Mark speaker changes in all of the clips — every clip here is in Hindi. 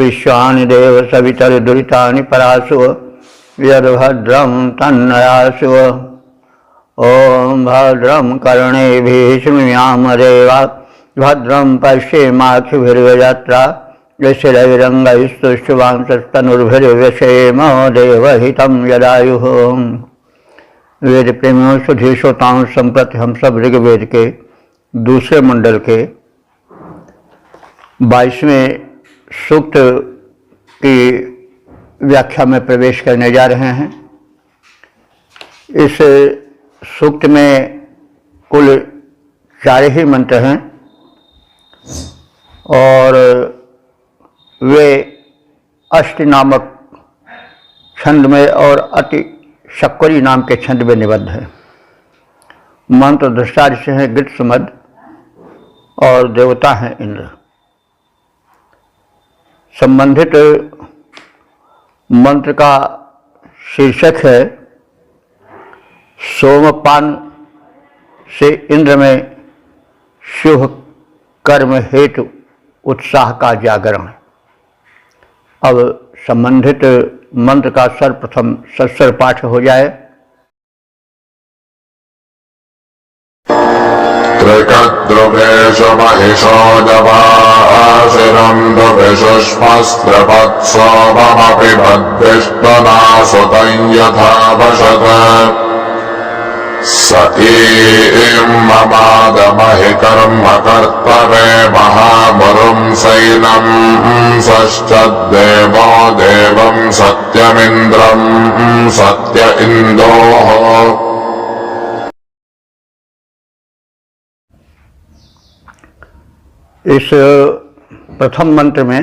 Speaker 1: विश्वानि देव सवितर्दुरितानि परासु यद्भद्रं तन्नयासु। ॐ भद्रं कर्णेभिः शृणुयाम देवा भद्रं पश्येमाक्षिभिर्यजत्रा यस्यैरङ्गैस्तुष्टुवांसस्तनुर्भिर्व्यसेम देवहितं यदायुः। वेद प्रेमियों सुधी श्रोताओं, संप्रति हम सब ऋग्वेद के दूसरे मंडल के 22वें सूक्त की व्याख्या में प्रवेश करने जा रहे हैं। इस सूक्त में कुल 4 ही मंत्र हैं और वे अष्ट नामक छंद में और अति शक्करी नाम के छंद में निबद्ध है। मंत्र दृष्टार्थ से हैं गृत्समद और देवता हैं इंद्र। संबंधित मंत्र का शीर्षक है सोमपान से इंद्र में शुभ कर्म हेतु उत्साह का जागरण। अब संबंधित मंत्र का सर्वप्रथम सत्सर पाठ हो जाए।
Speaker 2: त्रिकद्रुवेशमहिषो जवाशिरं दुभिषुष्मस्त्रपत्सोममपि भद्विष्टनासुतं यथा वशत स ममादमहि कर्म कर्तवे महामुरुं सैनं सश्चद्देवो देवं सत्यमिन्द्रं सत्य इन्दोः।
Speaker 1: इस प्रथम मंत्र में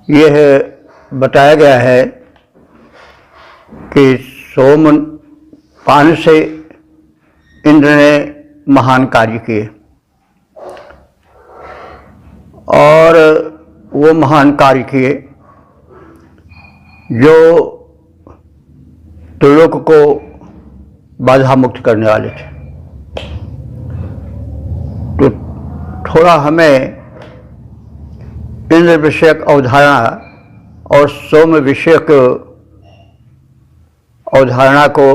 Speaker 1: यह बताया गया है कि सोमपान से इंद्र ने महान कार्य किए और वो महान कार्य किए जो त्रिलोक को बाधा मुक्त करने वाले थे। तो थोड़ा हमें इंद्र विषयक अवधारणा और सोम विषयक अवधारणा को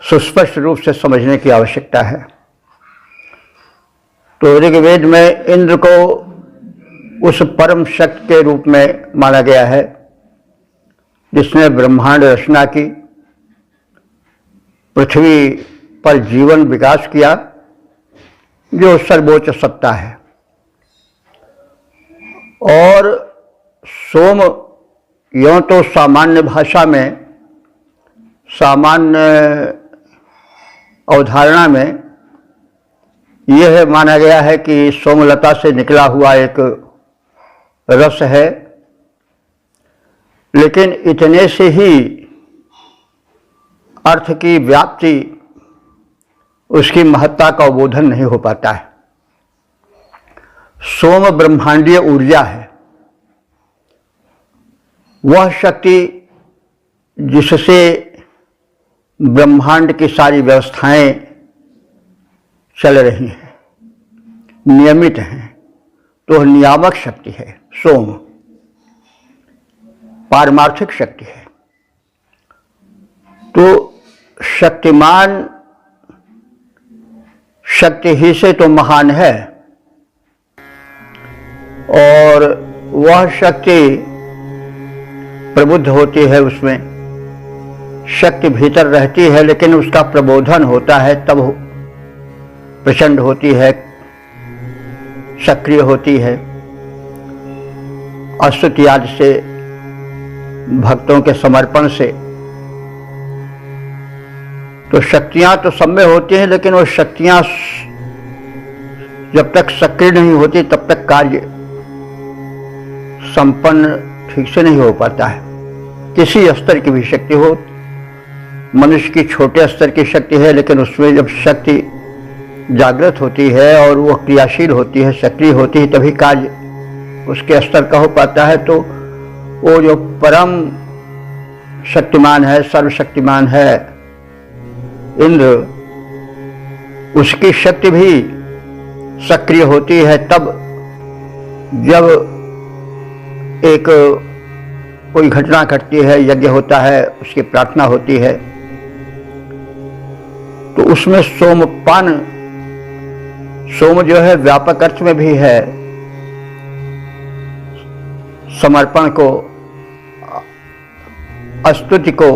Speaker 1: सुस्पष्ट रूप से समझने की आवश्यकता है। तो ऋग्वेद में इंद्र को उस परम शक्ति के रूप में माना गया है जिसने ब्रह्मांड रचना की, पृथ्वी पर जीवन विकास किया, जो सर्वोच्च सत्ता है। और सोम यों तो सामान्य भाषा में, सामान्य अवधारणा में यह माना गया है कि सोमलता से निकला हुआ एक रस है, लेकिन इतने से ही अर्थ की व्याप्ति, उसकी महत्ता का अवबोधन नहीं हो पाता है। सोम ब्रह्मांडीय ऊर्जा है, वह शक्ति जिससे ब्रह्मांड की सारी व्यवस्थाएं चल रही हैं, नियमित हैं। तो नियामक शक्ति है सोम, पारमार्थिक शक्ति है। तो शक्तिमान शक्ति ही से तो महान है, और वह शक्ति प्रबुद्ध होती है, उसमें शक्ति भीतर रहती है, लेकिन उसका प्रबोधन होता है तब प्रचंड होती है, सक्रिय होती है। अस्तुति आदि से, भक्तों के समर्पण से। तो शक्तियां तो सब में होती हैं, लेकिन वो शक्तियां जब तक सक्रिय नहीं होती तब तक कार्य संपन्न ठीक से नहीं हो पाता है। किसी स्तर की भी शक्ति हो, मनुष्य की छोटे स्तर की शक्ति है, लेकिन उसमें जब शक्ति जागृत होती है और वो क्रियाशील होती है, सक्रिय होती है, तभी कार्य उसके स्तर का हो पाता है। तो वो जो परम शक्तिमान है, सर्वशक्तिमान है इंद्र, उसकी शक्ति भी सक्रिय होती है तब जब एक कोई घटना घटती है, यज्ञ होता है, उसकी प्रार्थना होती है, तो उसमें सोमपान, सोम जो है व्यापक अर्थ में भी है, समर्पण को, स्तुति को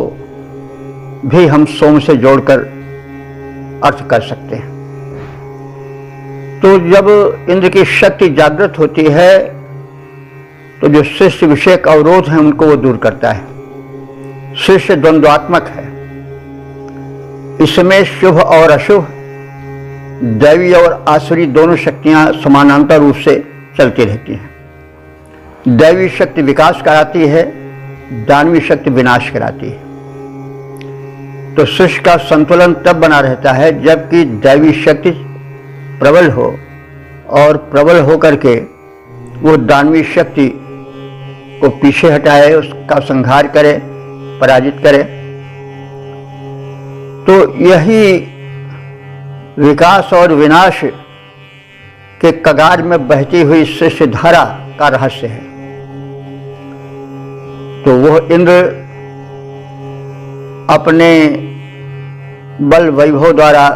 Speaker 1: भी हम सोम से जोड़कर अर्थ कर सकते हैं। तो जब इंद्र की शक्ति जागृत होती है तो जो शिष्य विषयक अवरोध हैं उनको वो दूर करता है। शिष्य द्वंद्वात्मक है, इसमें शुभ और अशुभ, दैवी और आसुरी दोनों शक्तियां समानांतर रूप से चलती रहती हैं। दैवी शक्ति विकास कराती है, दानवी शक्ति विनाश कराती है। तो शिष्य का संतुलन तब बना रहता है जबकि दैवी शक्ति प्रबल हो और प्रबल होकर के वो दानवी शक्ति को पीछे हटाए, उसका संहार करे, पराजित करे। तो यही विकास और विनाश के कगार में बहती हुई शिष्य धारा का रहस्य है। तो वह इंद्र अपने बल वैभव द्वारा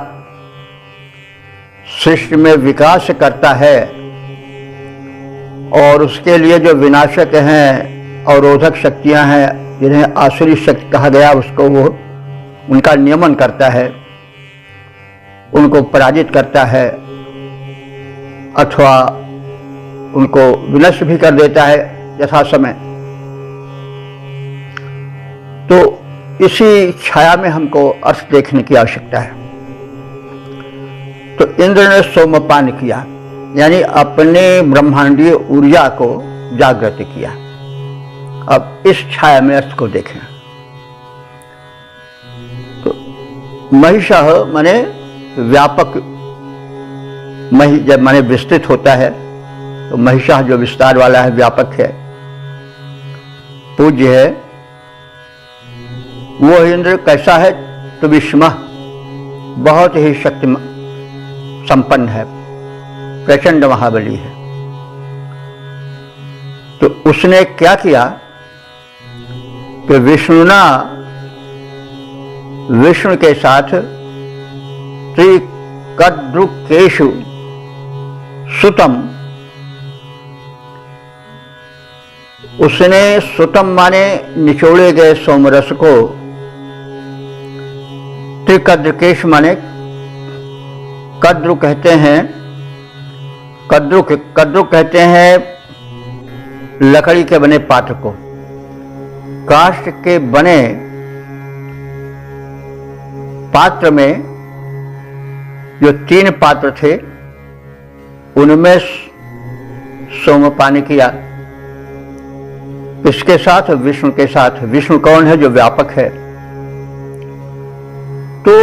Speaker 1: सृष्टि में विकास करता है और उसके लिए जो विनाशक हैं, अवरोधक शक्तियां हैं, जिन्हें आसुरी शक्ति कहा गया, उसको वो उनका नियमन करता है, उनको पराजित करता है अथवा उनको विनष्ट भी कर देता है यथा समय। तो इसी छाया में हमको अर्थ देखने की आवश्यकता है। तो इंद्र ने सोमपान किया, यानी अपने ब्रह्मांडीय ऊर्जा को जागृत किया। अब इस छाया में अर्थ को देखें। तो महिषः माने व्यापक, मही जब माने विस्तृत होता है, तो महिषः जो विस्तार वाला है, व्यापक है, पूज्य है। वो इंद्र कैसा है? तो विष्मः, बहुत ही शक्ति संपन्न है, प्रचंड महाबली है। तो उसने क्या किया कि विष्णु के साथ त्रिकद्रुकेषु सुतम, उसने सुतम माने निचोड़े गए सोमरस को, त्रिकद्रुकेश माने कद्रु कहते हैं, कद्रु कहते हैं लकड़ी के बने पात्र को। काष्ठ के बने पात्र में जो 3 पात्र थे उनमें सोमपान किया। इसके साथ विष्णु के साथ, विष्णु कौन है? जो व्यापक है। तो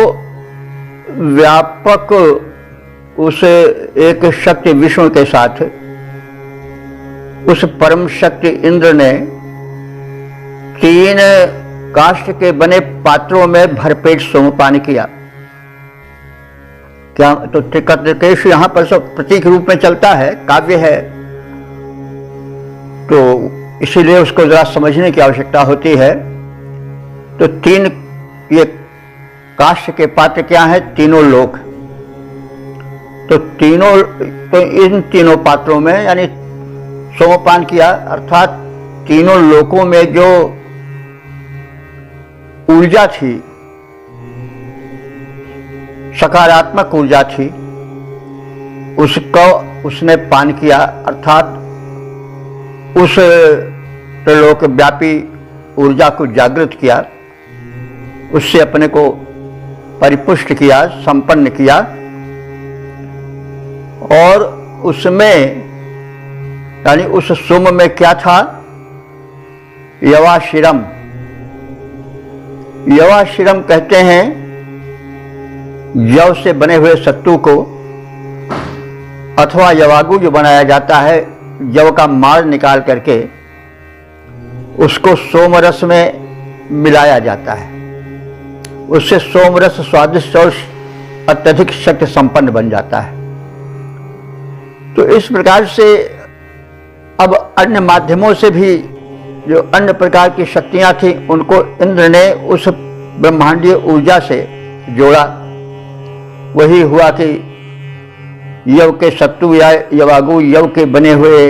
Speaker 1: व्यापक उस एक शक्ति विष्णु के साथ उस परम शक्ति इंद्र ने 3 काष्ठ के बने पात्रों में भरपेट सोमपान किया। क्या तो त्रिकद्रुकेश यहां पर सब प्रतीक रूप में चलता है, काव्य है, तो इसीलिए उसको जरा समझने की आवश्यकता होती है। तो 3 ये काष्ठ के पात्र क्या है? तीनों लोक। तो इन तीनों पात्रों में यानी सोमपान किया, अर्थात तीनों लोकों में जो ऊर्जा थी, सकारात्मक ऊर्जा थी, उसको उसने पान किया, अर्थात उस त्रिलोक व्यापी ऊर्जा को जागृत किया, उससे अपने को परिपुष्ट किया, संपन्न किया। और उसमें यानी उस सोम में क्या था? यवाशिरम। यवाशिरम कहते हैं जव से बने हुए सत्तू को, अथवा यवागु जो बनाया जाता है, जव का माड़ निकाल करके उसको सोमरस में मिलाया जाता है। उससे सोमरस स्वादिष्ट और अत्यधिक शक्ति संपन्न बन जाता है। तो इस प्रकार से अब अन्य माध्यमों से भी जो अन्य प्रकार की शक्तियां थी उनको इंद्र ने उस ब्रह्मांडीय ऊर्जा से जोड़ा। वही हुआ कि यव के सत्तु या यवागु यव के बने हुए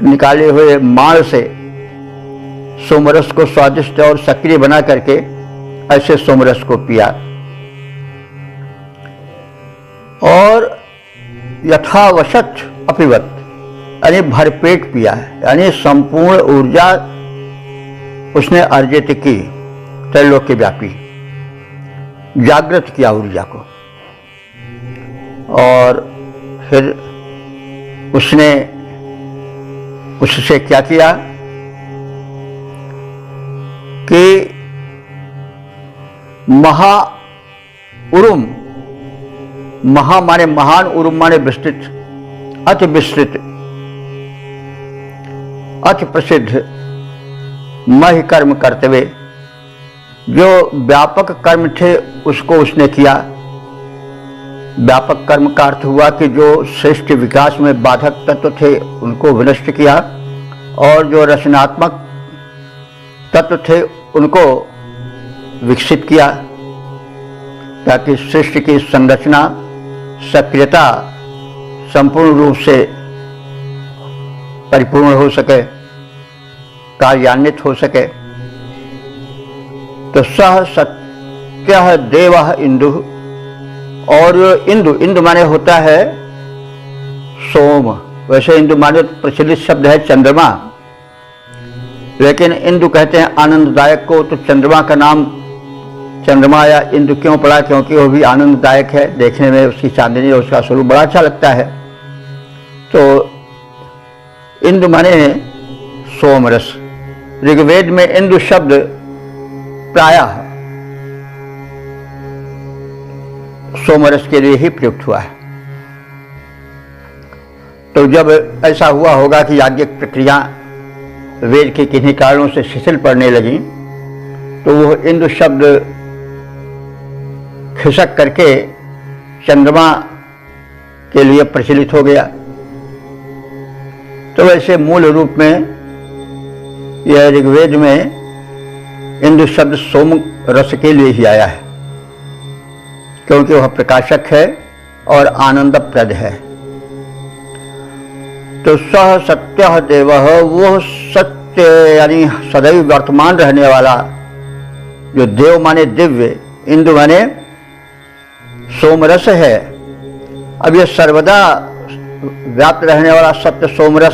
Speaker 1: निकाले हुए माल से सोमरस को स्वादिष्ट और सक्रिय बना करके ऐसे सोमरस को पिया और यथावशत अपिवत यानी भरपेट पिया, यानी संपूर्ण ऊर्जा उसने अर्जित की, त्रैलोक्य व्यापी जागृत किया ऊर्जा को। और फिर उसने उससे क्या किया कि महा उरुम, महा माने महान, उरुम माने विस्तृत, अति विस्तृत, अति प्रसिद्ध मह कर्म करते हुए जो व्यापक कर्म थे उसको उसने किया। व्यापक कर्म का अर्थ हुआ कि जो श्रेष्ठ विकास में बाधक तत्व थे उनको विनष्ट किया और जो रचनात्मक तत्व थे उनको विकसित किया, ताकि सृष्टि की संरचना सक्रियता संपूर्ण रूप से परिपूर्ण हो सके, कार्यान्वित हो सके। तो सह सत्य देव इंदु, और इंदु, इंदु माने होता है सोम, वैसे इंदु माने प्रचलित शब्द है चंद्रमा, लेकिन इंदु कहते हैं आनंददायक को। तो चंद्रमा का नाम चंद्रमा या इंदु क्यों पड़ा, क्योंकि वो भी आनंददायक है, देखने में उसकी चांदनी और उसका स्वरूप बड़ा अच्छा लगता है। तो इंदु माने सोमरस। ऋग्वेद में इंदु शब्द प्रायः सोमरस के लिए ही प्रयुक्त हुआ है। तो जब ऐसा हुआ होगा कि याज्ञिक प्रक्रिया वेद के किन्हीं कारणों से शिथिल पड़ने लगी, तो वो इंदु शब्द खिसक करके चंद्रमा के लिए प्रचलित हो गया। तो वैसे मूल रूप में यह ऋग्वेद में इंदु शब्द सोम रस के लिए ही आया है, क्योंकि वह प्रकाशक है और आनंदप्रद है। तो सह सत्य देव, वो सत्य यानी सदैव वर्तमान रहने वाला, जो देव माने दिव्य, इंदु माने सोमरस है। अब यह सर्वदा व्याप्त रहने वाला सत्य सोमरस,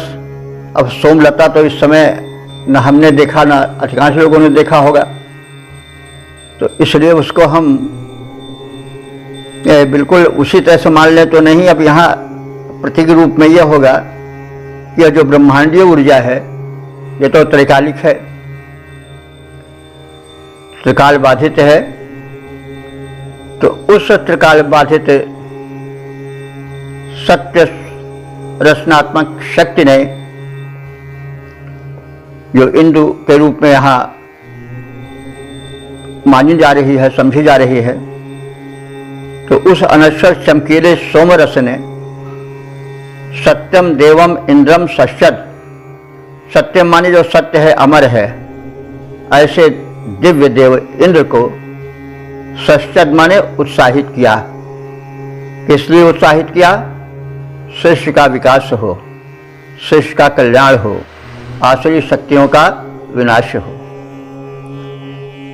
Speaker 1: अब सोमलता तो इस समय न हमने देखा न अधिकांश लोगों ने देखा होगा, तो इसलिए उसको हम बिल्कुल उसी तरह से मान लें तो नहीं। अब यहाँ प्रतीक रूप में यह होगा कि यह जो ब्रह्मांडीय ऊर्जा है ये तो त्रैकालिक है, त्रिकाल बाधित है। तो उस त्रिकाल बाधित सत्य रचनात्मक शक्ति ने जो इंदु के रूप में यहाँ मानी जा रही है, समझी जा रही है, तो उस अनश्वर चमकीले सोमरस ने सत्यम देवम इंद्रम सश्चद, सत्यम माने जो सत्य है, अमर है, ऐसे दिव्य देव इंद्र को सश्चद माने उत्साहित किया। इसलिए उत्साहित किया, सृष्टि का विकास हो, सृष्टि का कल्याण हो, आसुरी शक्तियों का विनाश हो।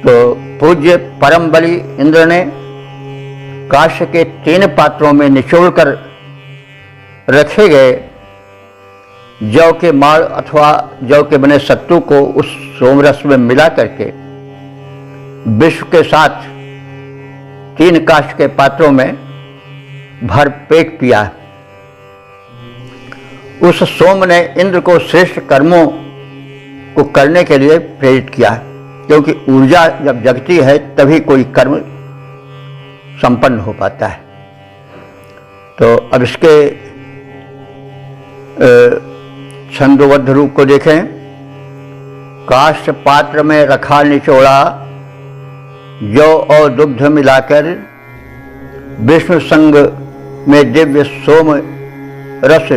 Speaker 1: तो पूज्य परम बलि इंद्र ने काष्य के 3 पात्रों में निचोड़कर रखे गए जौ के माड़ अथवा जौ के बने सत्तू को उस सोमरस में मिला करके विश्व के साथ 3 काष्य के पात्रों में भरपेट पिया। उस सोम ने इंद्र को श्रेष्ठ कर्मों को करने के लिए प्रेरित किया, क्योंकि ऊर्जा जब जगती है तभी कोई कर्म संपन्न हो पाता है। तो अब इसके छंदोबद्ध रूप को देखें। काष्य पात्र में रखा निचोड़ा जौ और दुग्ध मिलाकर, विष्णु संग में दिव्य सोम रस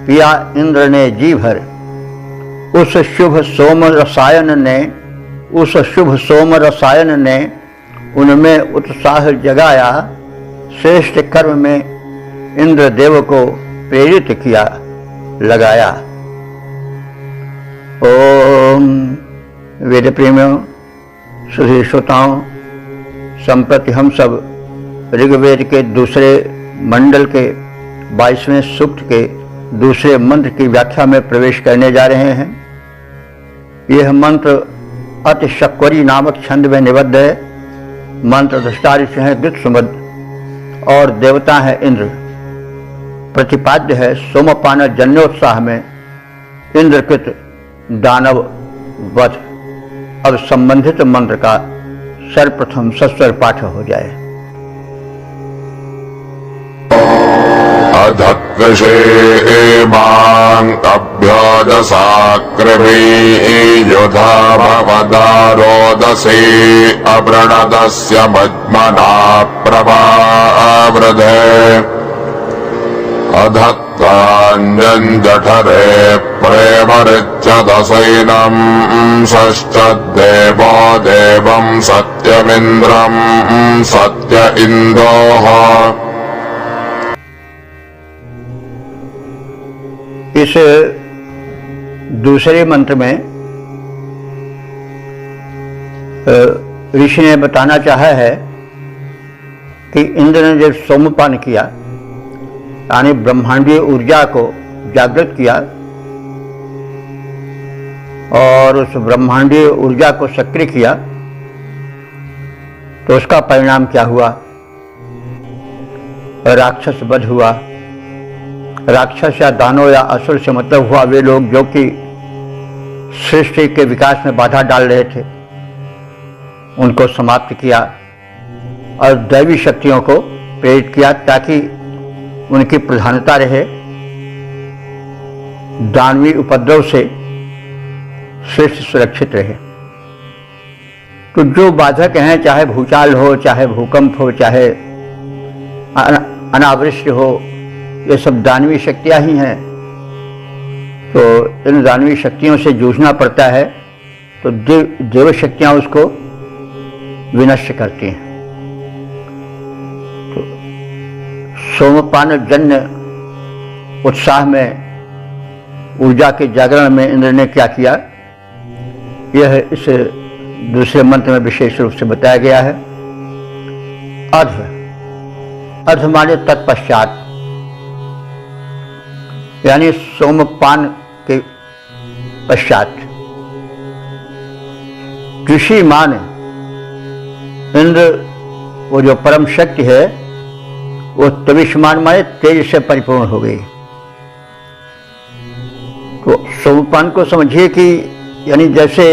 Speaker 1: पिया इंद्र ने जी भर, उस शुभ सोम रसायन ने उनमें उत्साह जगाया, श्रेष्ठ कर्म में इंद्रदेव को प्रेरित किया, लगाया। ओम वेद प्रेमियों, सुधीर श्रोताओं, संप्रति हम सब ऋग्वेद के दूसरे मंडल के 22वें सूक्त के दूसरे मंत्र की व्याख्या में प्रवेश करने जा रहे हैं। यह मंत्र अति शक्वरी नामक छंद में निबद्ध है। मंत्र दृष्टा ऋषि हैं गृत्सुमद और देवता है इंद्र। प्रतिपाद्य है सोमपान जन्योत्साह में इंद्रकृत दानव वध। अब संबंधित मंत्र का सर्वप्रथम सस्वर पाठ हो जाए।
Speaker 2: अधत्विषेमान् अभ्योदसाकृभि युधा भवदारोदसे अव्रणदस्य मज्मना प्रभावृधे अधत्ताञ्जठरे प्रेमरिच्यदसैनम् षष्ठदेवो देवं सत्यमिन्द्रं सत्य इन्दोः।
Speaker 1: इस दूसरे मंत्र में ऋषि ने बताना चाहा है कि इंद्र ने जब सोमपान किया यानी ब्रह्मांडीय ऊर्जा को जागृत किया और उस ब्रह्मांडीय ऊर्जा को सक्रिय किया तो उसका परिणाम क्या हुआ? राक्षस वध हुआ। राक्षस या दानव या असुर से मतलब हुआ वे लोग जो कि सृष्टि के विकास में बाधा डाल रहे थे, उनको समाप्त किया और दैवी शक्तियों को प्रेरित किया ताकि उनकी प्रधानता रहे। दानवी उपद्रव से सृष्टि सुरक्षित रहे। तो जो बाधक हैं, चाहे भूचाल हो, चाहे भूकंप हो, चाहे अनावृष्टि हो, ये सब दानवी शक्तियां ही हैं। तो इन दानवी शक्तियों से जूझना पड़ता है तो देव शक्तियां उसको विनष्ट करती हैं। तो सोमपान जन्य उत्साह में, ऊर्जा के जागरण में इंद्र ने क्या किया, यह इस दूसरे मंत्र में विशेष रूप से बताया गया है। अध माने तत्पश्चात, यानी सोमपान के पश्चात। ऋषिमान इंद्र वो जो परम शक्ति है वो तविष्मान माने तेज से परिपूर्ण हो गई। तो सोमपान को समझिए कि यानी जैसे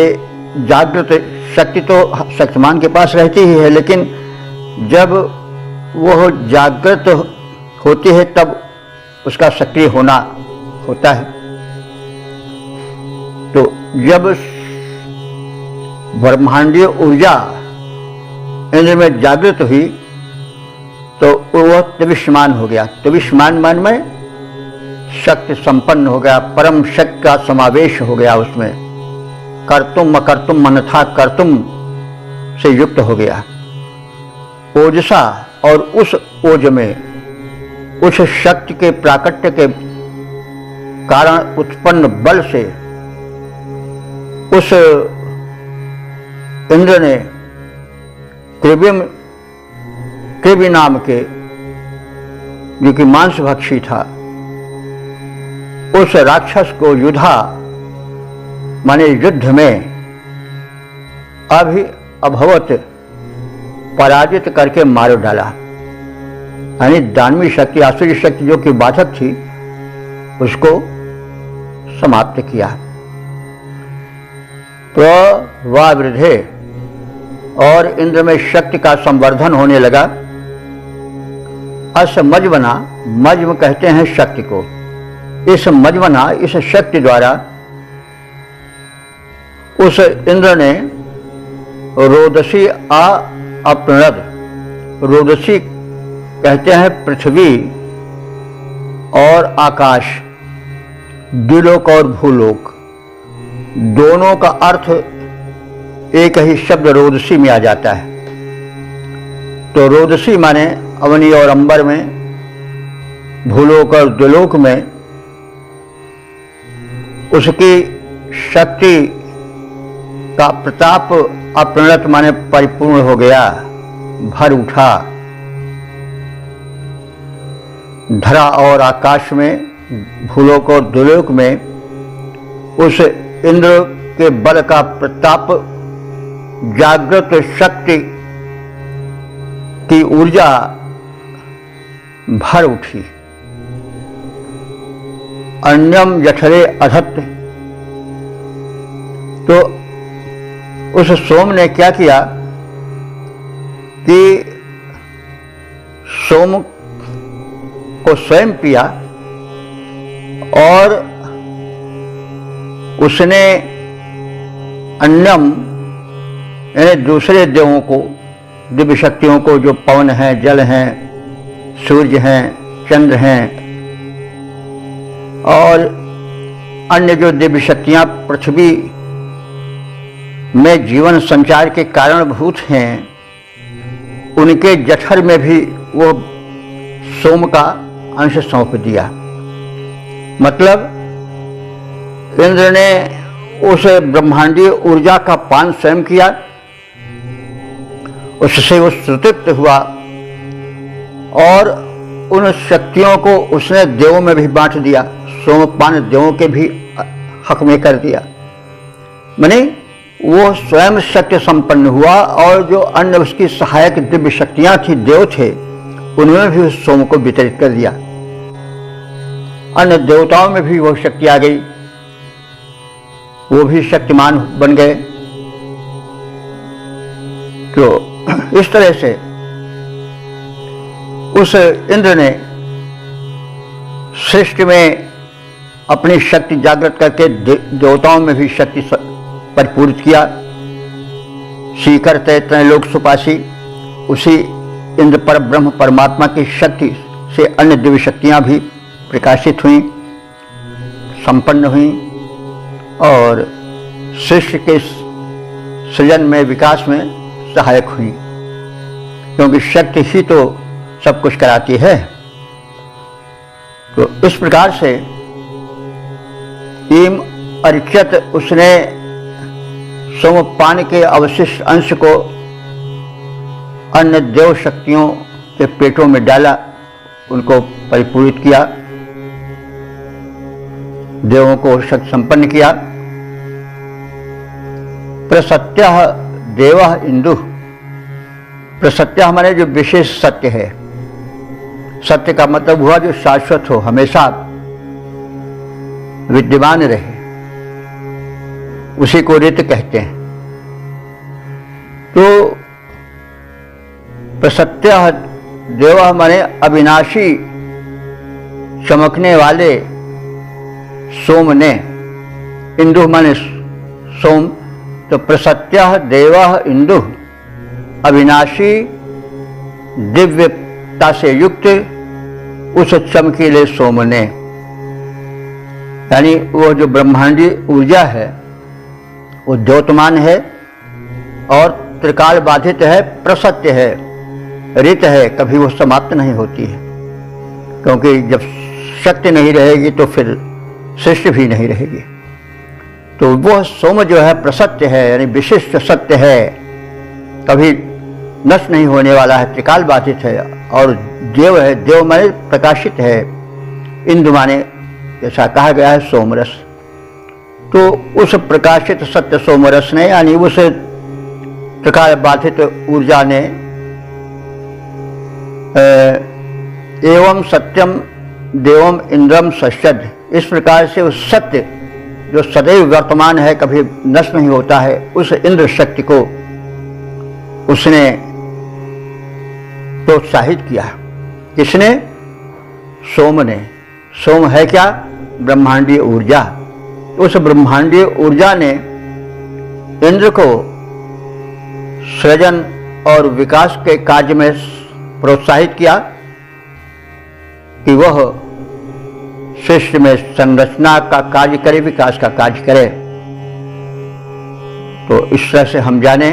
Speaker 1: जागृत शक्ति तो शक्तिमान के पास रहती ही है, लेकिन जब वो जागृत होती है तब उसका सक्रिय होना होता है। तो जब ब्रह्मांडीय ऊर्जा इंद्र में जागृत हुई तो वह तविष्मान हो गया। तविष्मान मान में शक्ति संपन्न हो गया, परम शक्ति का समावेश हो गया उसमें। कर्तुम अकर्तुम मनथा कर्तुम से युक्त हो गया। ओजसा, और उस ओज में, उस शक्ति के प्राकट्य के कारण उत्पन्न बल से उस इंद्र ने कृभि नाम के, जो कि मांसभक्षी था, उस राक्षस को युधा माने युद्ध में अभवत पराजित करके मार डाला। यानी दानवी शक्ति, आसुरी शक्ति जो कि बाधक थी, उसको समाप्त किया। प्रवावृधे, और इंद्र में शक्ति का संवर्धन होने लगा। अस मजमना, मज्म कहते हैं शक्ति को। इस मजमना, इस शक्ति द्वारा उस इंद्र ने रोदसी अपनद, रोदसी कहते हैं पृथ्वी और आकाश, द्विलोक और भूलोक दोनों का अर्थ एक ही शब्द रोदसी में आ जाता है। तो रोदसी माने अवनी और अंबर में, भूलोक और द्विलोक में उसकी शक्ति का प्रताप अपरिणत माने परिपूर्ण हो गया, भर उठा। धरा और आकाश में, भूलोक और द्विलोक में उस इंद्र के बल का प्रताप, जागृत शक्ति की ऊर्जा भर उठी। अन्यम जठरे अधत्त। तो उस सोम ने क्या किया कि सोम को स्वयं पिया और उसने अन्यम यानी दूसरे देवों को, दिव्य शक्तियों को, जो पवन हैं, जल हैं, सूर्य हैं, चंद्र हैं और अन्य जो दिव्य शक्तियां पृथ्वी में जीवन संचार के कारणभूत हैं, उनके जठर में भी वो सोम का अंश सौंप दिया। मतलब इंद्र ने उस ब्रह्मांडीय ऊर्जा का पान स्वयं किया, उससे वो तृप्त हुआ और उन शक्तियों को उसने देवों में भी बांट दिया। सोमपान देवों के भी हक में कर दिया। माने वो स्वयं शक्ति संपन्न हुआ और जो अन्य उसकी सहायक दिव्य शक्तियां थी, देव थे, उनमें भी उस सोम को वितरित कर दिया। अन्य देवताओं में भी वो शक्ति आ गई, वो भी शक्तिमान बन गए। तो इस तरह से उस इंद्र ने सृष्टि में अपनी शक्ति जागृत करके देवताओं में भी शक्ति परिपूरित किया। सीकर तय त्रैलोक सुपासी, उसी इंद्र पर ब्रह्म परमात्मा की शक्ति से अन्य दिव्य शक्तियां भी प्रकाशित हुई, संपन्न हुई और सृष्टि के सृजन में, विकास में सहायक हुई, क्योंकि शक्ति ही तो सब कुछ कराती है। तो इस प्रकार से ईम अर्चत उसने सोमपान के अवशिष्ट अंश को अन्य देव शक्तियों के पेटों में डाला, उनको परिपूरित किया, देवों को शक्ति संपन्न किया। प्रसत्यः देवः इंदु। प्रसत्यः माने जो विशेष सत्य है। सत्य का मतलब हुआ जो शाश्वत हो, हमेशा विद्यमान रहे, उसी को ऋत कहते हैं। तो प्रसत्यः देवः माने अविनाशी, चमकने वाले सोम ने। इंदु माने सोम, तो प्रसत्यः देवः इंदु, अविनाशी दिव्यता से युक्त उस चमकीले सोम ने, यानी वो जो ब्रह्मांडीय ऊर्जा है वो द्योतमान है और त्रिकाल बाधित है, प्रसत्य है, ऋत है, कभी वो समाप्त नहीं होती है। क्योंकि जब शक्ति नहीं रहेगी तो फिर सृष्टि भी नहीं रहेगी। तो वह सोम जो है प्रसत्य है, यानी विशिष्ट सत्य है, कभी नष्ट नहीं होने वाला है, त्रिकाल बाधित है और देव है। देव माने प्रकाशित है, इंदु माने जैसा कहा गया है सोमरस। तो उस प्रकाशित सत्य सोमरस ने, यानी उस त्रिकाल बाधित ऊर्जा ने एवं सत्यम देवम इंद्रम सश्यद, इस प्रकार से उस सत्य जो सदैव वर्तमान है, कभी नष्ट नहीं होता है, उस इंद्र शक्ति को उसने प्रोत्साहित किया। किसने? सोम ने। सोम है क्या? ब्रह्मांडीय ऊर्जा। उस ब्रह्मांडीय ऊर्जा ने इंद्र को सृजन और विकास के कार्य में प्रोत्साहित किया कि वह सृष्टि में संरचना का कार्य करे, विकास का कार्य करे। तो इस तरह से हम जाने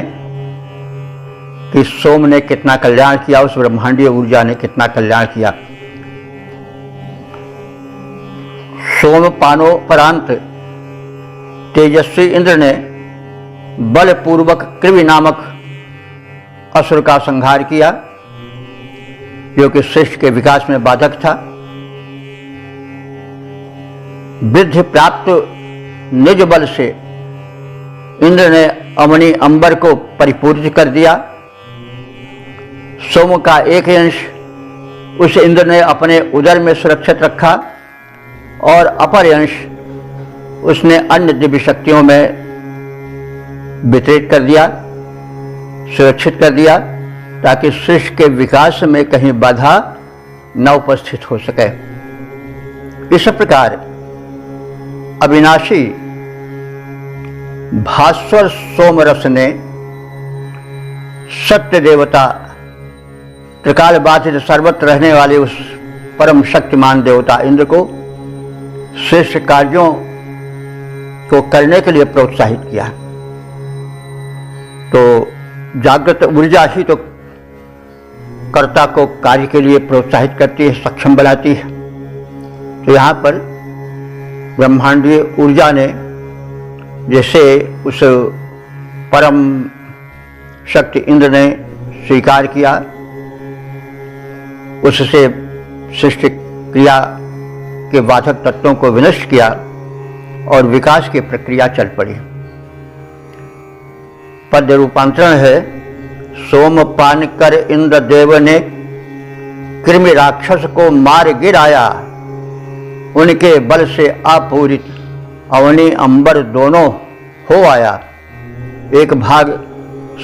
Speaker 1: कि सोम ने कितना कल्याण किया, उस ब्रह्मांडीय ऊर्जा ने कितना कल्याण किया। सोमपानोपरांत तेजस्वी इंद्र ने बलपूर्वक कृमि नामक असुर का संहार किया, जो कि सृष्टि के विकास में बाधक था। वृद्धि प्राप्त निज बल से इंद्र ने अमनि अंबर को परिपूरित कर दिया। सोम का एक अंश उस इंद्र ने अपने उदर में सुरक्षित रखा और अपर अंश उसने अन्य दिव्य शक्तियों में वितरित कर दिया, सुरक्षित कर दिया, ताकि सृष्टि के विकास में कहीं बाधा न उपस्थित हो सके। इस प्रकार अविनाशी भास्वर सोमरस ने सत्य देवता, त्रिकाल बाधित सर्वत्र रहने वाले उस परम शक्तिमान देवता इंद्र को श्रेष्ठ कार्यों को करने के लिए प्रोत्साहित किया। तो जागृत ऊर्जा ही तो कर्ता को कार्य के लिए प्रोत्साहित करती है, सक्षम बनाती है। तो यहाँ पर ब्रह्मांडीय ऊर्जा ने जैसे उस परम शक्ति इंद्र ने स्वीकार किया, उससे सृष्टि क्रिया के बाधक तत्वों को विनष्ट किया और विकास की प्रक्रिया चल पड़ी। पद्य रूपांतरण है, सोमपान कर इंद्र देव ने कृमि राक्षस को मार गिराया, उनके बल से अपूरित अवनी अंबर दोनों हो आया। एक भाग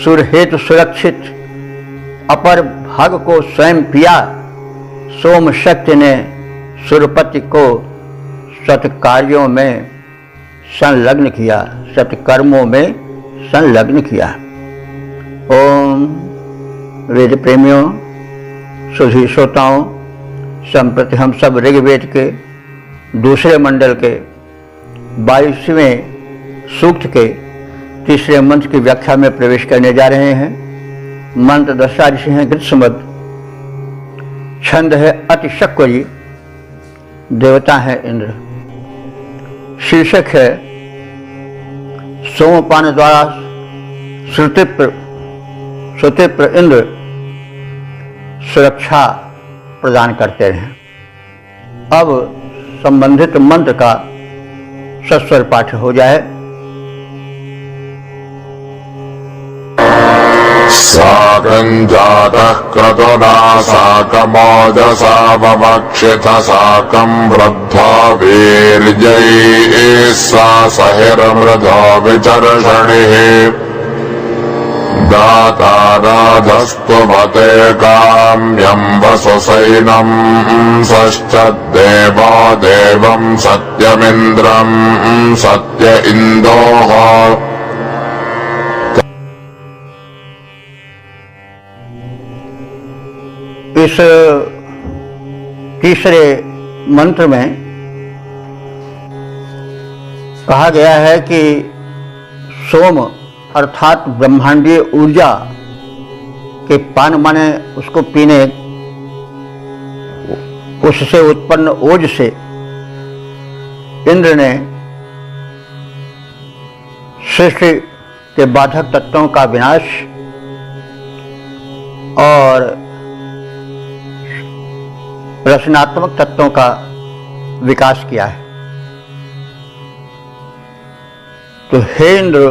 Speaker 1: सुर हेतु सुरक्षित, अपर भाग को स्वयं पिया। सोम शक्ति ने सुरपति को सत्कार्यों में संलग्न किया, सत्कर्मों में संलग्न किया। ओम वेद प्रेमियों, सुधी श्रोताओं, संप्रति हम सब ऋग्वेद के दूसरे मंडल के 22वें सूक्त के तीसरे मंत्र की व्याख्या में प्रवेश करने जा रहे हैं। मंत्र दशा ऋषि हैं गृत्समद, छंद है अति शक्वरी, देवता है इंद्र। शीर्षक है सोमपान द्वारा श्रुतिप्र इंद्र सुरक्षा प्रदान करते रहे। अब संबंधित मंत्र का सस्वर पाठ हो जाए।
Speaker 2: साकं जातः क्रतुना साकमोजसा ववक्षिथ साकं वृद्धा वीर्यैः सा सहिर्मृधो विचर्षणिः दाताराधस्तु मते काम्यं वसुसैनं सश्च देवो देवं सत्यमिन्द्रं सत्य इन्दोः।
Speaker 1: इस तीसरे मंत्र में कहा गया है कि सोम अर्थात ब्रह्मांडीय ऊर्जा के पान माने उसको पीने, उससे उत्पन्न ओज से इंद्र ने सृष्टि के बाधक तत्वों का विनाश और रचनात्मक तत्वों का विकास किया है। तो हे इंद्र,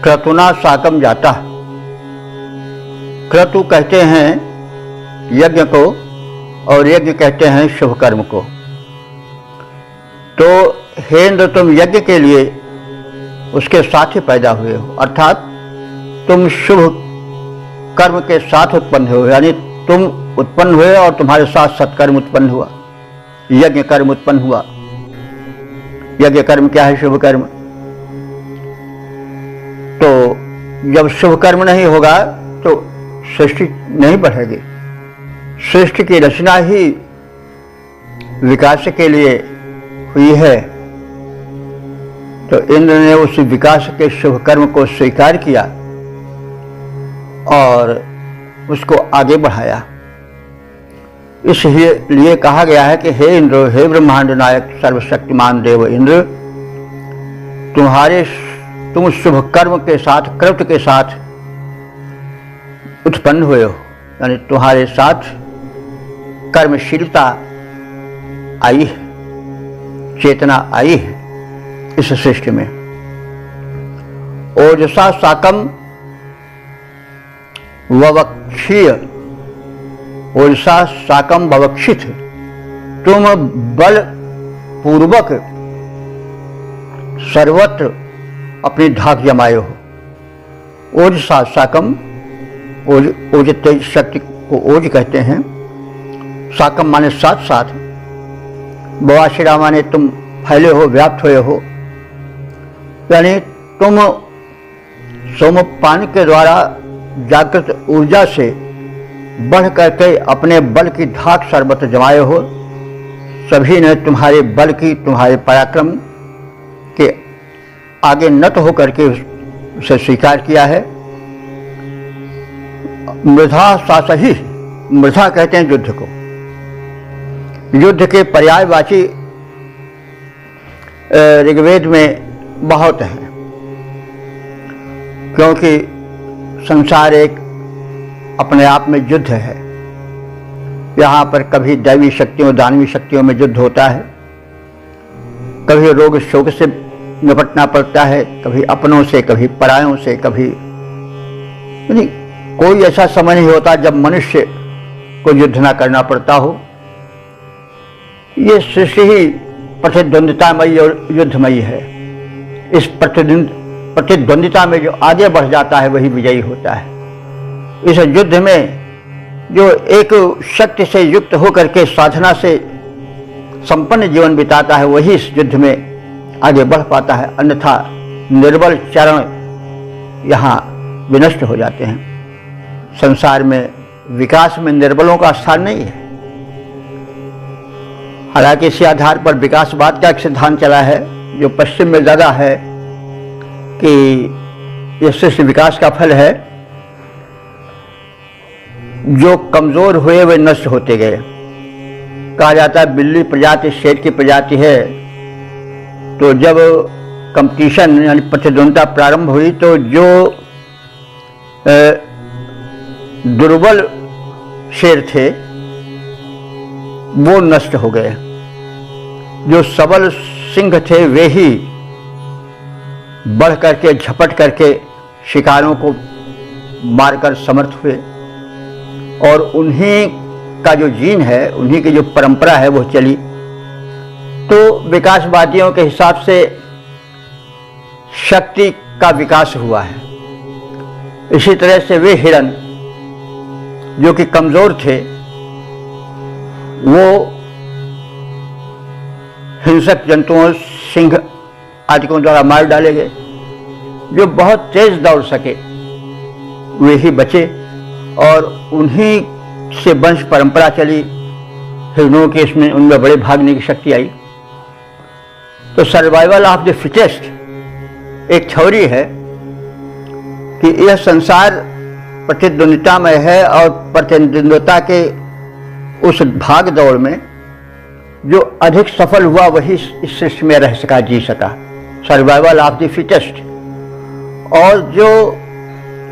Speaker 1: क्रतुना साकम जाता। क्रतु कहते हैं यज्ञ को और यज्ञ कहते हैं शुभ कर्म को। तो हे इंद्र, तुम यज्ञ के लिए उसके साथ ही पैदा हुए हो, अर्थात तुम शुभ कर्म के साथ उत्पन्न हुए, यानी तुम उत्पन्न हुए और तुम्हारे साथ सत्कर्म उत्पन्न हुआ, यज्ञ कर्म उत्पन्न हुआ। यज्ञ कर्म क्या है? शुभ कर्म। तो जब शुभ कर्म नहीं होगा तो सृष्टि नहीं बढ़ेगी। सृष्टि की रचना ही विकास के लिए हुई है, तो इंद्र ने उस विकास के शुभ कर्म को स्वीकार किया और उसको आगे बढ़ाया। इसलिए कहा गया है कि हे इंद्र, हे ब्रह्मांड नायक सर्वशक्तिमान देव इंद्र, तुम शुभ कर्म के साथ, कृत्य के साथ उत्पन्न हुए हो, यानी तुम्हारे साथ कर्मशीलता आई है, चेतना आई है इस सृष्टि में। ओजसा साकम ववक्षीय, ओजसा साकम ववक्षित, तुम बल पूर्वक सर्वत्र अपनी धाक जमाए हो। ओजसा साकम, ओज तेज शक्ति को ओज कहते हैं, साकम माने साथ साथ, बवाशिरा माने तुम फैले हो, व्याप्त हुए हो, यानी तुम सोमपान के द्वारा जागृत ऊर्जा से बढ़ करके अपने बल की धाक सर्वत्र जमाए हो। सभी ने तुम्हारे बल की, तुम्हारे पराक्रम के आगे नत होकर के उसे स्वीकार किया है। मृधा सासही, मृधा कहते हैं युद्ध को, युद्ध के पर्यायवाची ऋग्वेद में बहुत है, क्योंकि संसार एक अपने आप में युद्ध है। यहाँ पर कभी दैवी शक्तियों, दानवी शक्तियों में युद्ध होता है, कभी रोग शोक से निपटना पड़ता है, कभी अपनों से, कभी परायों से, कभी नहीं, कोई ऐसा समय नहीं होता जब मनुष्य को युद्ध ना करना पड़ता हो। ये सृष्टि ही प्रतिद्वंदितामयी और युद्धमयी है। इस प्रतिद्वंदिता में जो आगे बढ़ जाता है वही विजयी होता है। इस युद्ध में जो एक शक्ति से युक्त होकर के साधना से संपन्न जीवन बिताता है वही इस युद्ध में आगे बढ़ पाता है, अन्यथा निर्बल चरण यहाँ विनष्ट हो जाते हैं। संसार में विकास में निर्बलों का स्थान नहीं है। हालांकि इसी आधार पर विकासवाद का एक सिद्धांत चला है जो पश्चिम में ज़्यादा है कि यह सृष्टि विकास का फल है, जो कमजोर हुए वे नष्ट होते गए। कहा जाता है बिल्ली प्रजाति शेर की प्रजाति है, तो जब कंपटीशन यानी प्रतिद्वंदिता प्रारंभ हुई तो जो दुर्बल शेर थे वो नष्ट हो गए, जो सबल सिंह थे वे ही बढ़ करके, झपट करके शिकारों को मारकर समर्थ हुए, और उन्हीं का जो जीन है, उन्हीं की जो परंपरा है वो चली। तो विकासवादियों के हिसाब से शक्ति का विकास हुआ है। इसी तरह से वे हिरण जो कि कमजोर थे वो हिंसक जंतुओं, सिंह आदिकों द्वारा मार डाले गए। जो बहुत तेज दौड़ सके वे ही बचे, और उन्हीं से वंश परंपरा चली। हिरणों के इसमें उनमें बड़े भागने की शक्ति आई। तो सर्वाइवल ऑफ द फिटेस्ट एक थ्योरी है कि यह संसार प्रतिद्वंदिता में है, और प्रतिद्वंदिता के उस भाग दौड़ में जो अधिक सफल हुआ वही इस सृष्टि में रह सका, जी सका। Survival of the fittest. और जो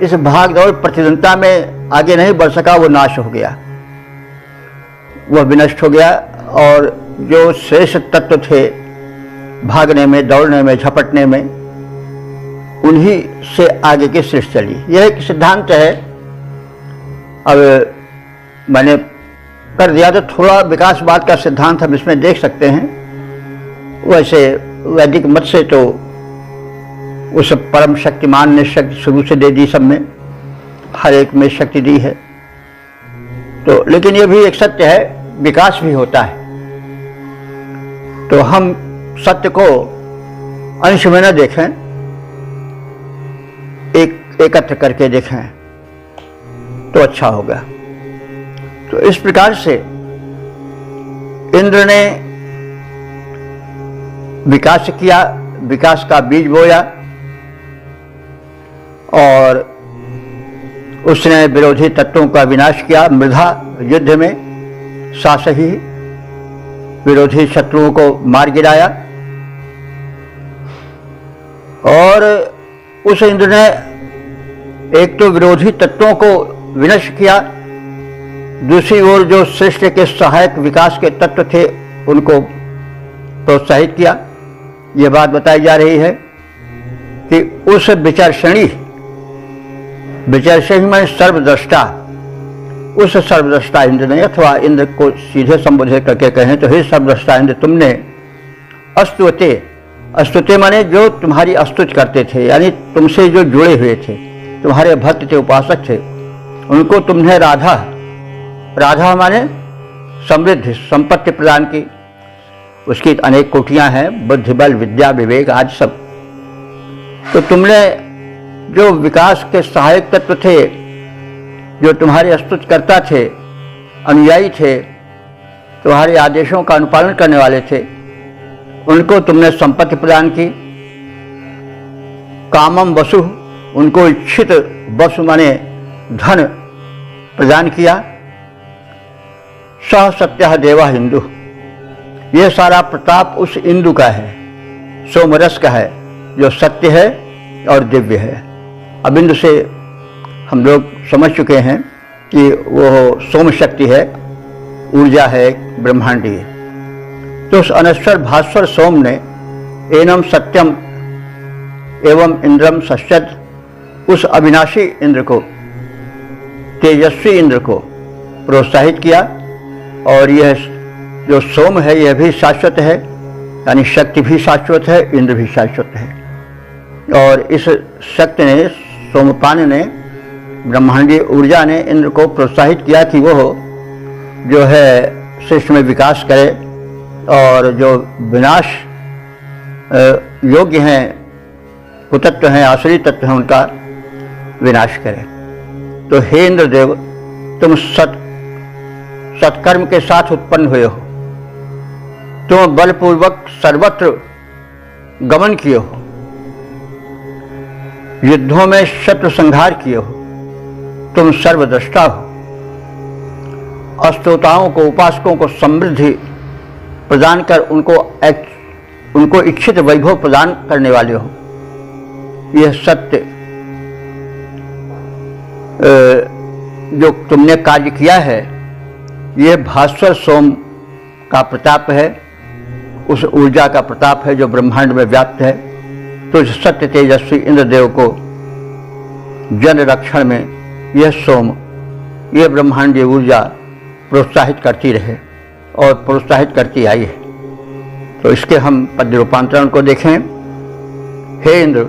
Speaker 1: इस भाग दौड़ प्रतिद्वंदिता में आगे नहीं बढ़ सका वो नाश हो गया, वह विनष्ट हो गया। और जो श्रेष्ठ तत्व थे भागने में, दौड़ने में, झपटने में, उन्हीं से आगे की सृष्टि चली। यह एक सिद्धांत है। अब मैंने कर दिया तो थोड़ा विकासवाद का सिद्धांत हम इसमें देख सकते हैं। वैसे वैदिक मत से तो उस परम शक्तिमान ने शक्ति शुरू से दे दी, सब में, हर एक में शक्ति दी है। तो लेकिन यह भी एक सत्य है, विकास भी होता है। तो हम सत्य को अंश में न देखें, एकत्र करके देखें तो अच्छा होगा। तो इस प्रकार से इंद्र ने विकास किया, विकास का बीज बोया और उसने विरोधी तत्वों का विनाश किया। मृधा युद्ध में साथ ही विरोधी शत्रुओं को मार गिराया और उस इंद्र ने एक तो विरोधी तत्वों को विनष्ट किया, दूसरी ओर जो सृष्टि के सहायक विकास के तत्व थे उनको प्रोत्साहित किया। यह बात बताई जा रही है कि उस विचर्षणी माने सर्वद्रष्टा, उस सर्वद्रष्टा इंद्र ने, अथवा इंद्र को सीधे संबोधित करके कहें तो हे सर्वद्रष्टा इंद्र, तुमने अस्तुते माने जो तुम्हारी स्तुति करते थे, यानी तुमसे जो जुड़े हुए थे, तुम्हारे भक्त थे, उपासक थे, उनको तुमने राधा माने समृद्धि संपत्ति प्रदान की। उसकी अनेक कोटियां हैं, बुद्धि बल विद्या विवेक आज सब। तो तुमने जो विकास के सहायक तत्व थे, जो तुम्हारे स्तुति करता थे, अनुयायी थे, तुम्हारे आदेशों का अनुपालन करने वाले थे, उनको तुमने संपत्ति प्रदान की। कामम वसु, उनको इच्छित वसु माने धन प्रदान किया। सह सत्य देवा हिंदु, ये सारा प्रताप उस इंदु का है, सोमरस का है, जो सत्य है और दिव्य है। अब इंदु से हम लोग समझ चुके हैं कि वो सोम शक्ति है, ऊर्जा है ब्रह्मांडीय। तो उस अनश्वर भास्वर सोम ने एनम सत्यम एवं इंद्रम सश्चत, उस अविनाशी इंद्र को, तेजस्वी इंद्र को प्रोत्साहित किया। और यह जो सोम है यह भी शाश्वत है, यानी शक्ति भी शाश्वत है, इंद्र भी शाश्वत है। और इस शक्ति ने, सोमपान ने, ब्रह्मांडीय ऊर्जा ने इंद्र को प्रोत्साहित किया कि वह जो है सृष्टि में विकास करे और जो विनाश योग्य हैं, कुतत्व हैं, आसुरी तत्व हैं, उनका विनाश करे। तो हे इंद्रदेव, तुम सत्कर्म के साथ उत्पन्न हुए हो, तुम बलपूर्वक सर्वत्र गमन किए हो, युद्धों में शत्रु संहार किए हो, तुम सर्वद्रष्टा हो, अस्तोताओं को, उपासकों को समृद्धि प्रदान कर उनको इच्छित वैभव प्रदान करने वाले हो। यह सत्य जो तुमने कार्य किया है, यह भास्वर सोम का प्रताप है, उस ऊर्जा का प्रताप है जो ब्रह्मांड में व्याप्त है। तो इस सत्य तेजस्वी इंद्रदेव को जन रक्षण में यह सोम, यह ब्रह्मांडीय ऊर्जा प्रोत्साहित करती रहे और प्रोत्साहित करती आई है। तो इसके हम पद्य रूपांतरण को देखें। हे इंद्र,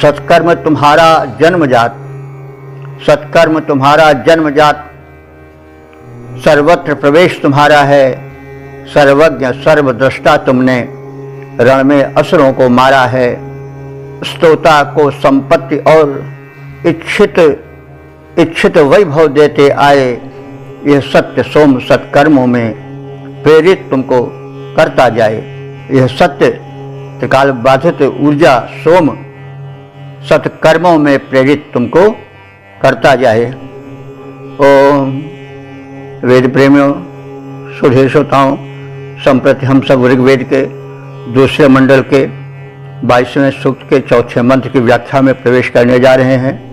Speaker 1: सत्कर्म तुम्हारा जन्मजात, सत्कर्म तुम्हारा जन्मजात, सर्वत्र प्रवेश तुम्हारा है, सर्वज्ञ सर्वद्रष्टा तुमने रण में असुरों को मारा है, स्तोता को संपत्ति और इच्छित वैभव देते आए। यह सत्य सोम सत्कर्मों में प्रेरित तुमको करता जाए। यह सत्य त्रिकाल बाधित ऊर्जा सोम सत्कर्मों में प्रेरित तुमको करता जाए। ओम वेद प्रेमियों, सुधे श्रोताओं, संप्रति हम सब ऋग्वेद के दूसरे मंडल के 22वें सूक्त के चौथे मंत्र की व्याख्या में प्रवेश करने जा रहे हैं।